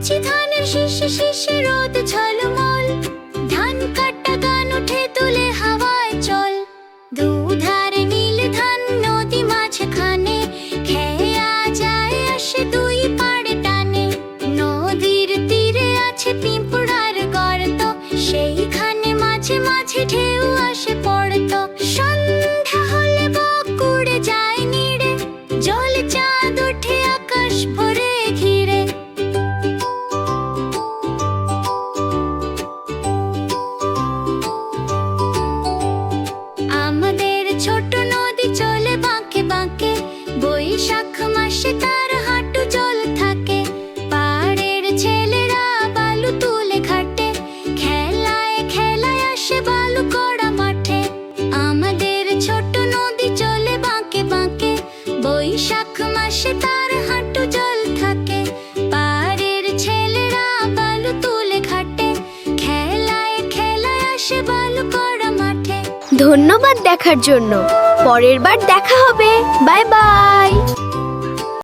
মাছি ধানের শীষে শীষে রোদ ঝলমল, ধান কাটা গান উঠে তুলে হাওয়ায় চল। দুধারে নীল ধান নদী মাঝখানে, খেয়া যায় আসে দুই পাড়ে টানে। নদীর তীরে আছে পিঁপড়ার গর্ত, সেইখানে মাঝে মাঝে ঢেউ আসে পড়তো। সন্ধ্যা হলে বক উড়ে যায় নিড়ে, জলে চাঁদ ওঠে আকাশ ভরে ঘিরে। আমাদের ছোট নদী চলে বাঁকে বাঁকে, বৈশাখ মাসে তার হাঁটু জল থাকে। পাড়ের ছেলেরা বালু তুলে ঘাটে, খেলায় খেলায় আসে বালু কড়া মাঠে। আমাদের ছোট নদী চলে বাঁকে বাঁকে, বৈশাখ মাসে তার হাঁটু জল থাকে। পাড়ের ছেলেরা বালু তুলে ঘাটে, খেলায় খেলায় আসে বালু কড়া মাঠে। ধন্যবাদ দেখার জন্য। পরের বার দেখা হবে। Bye bye.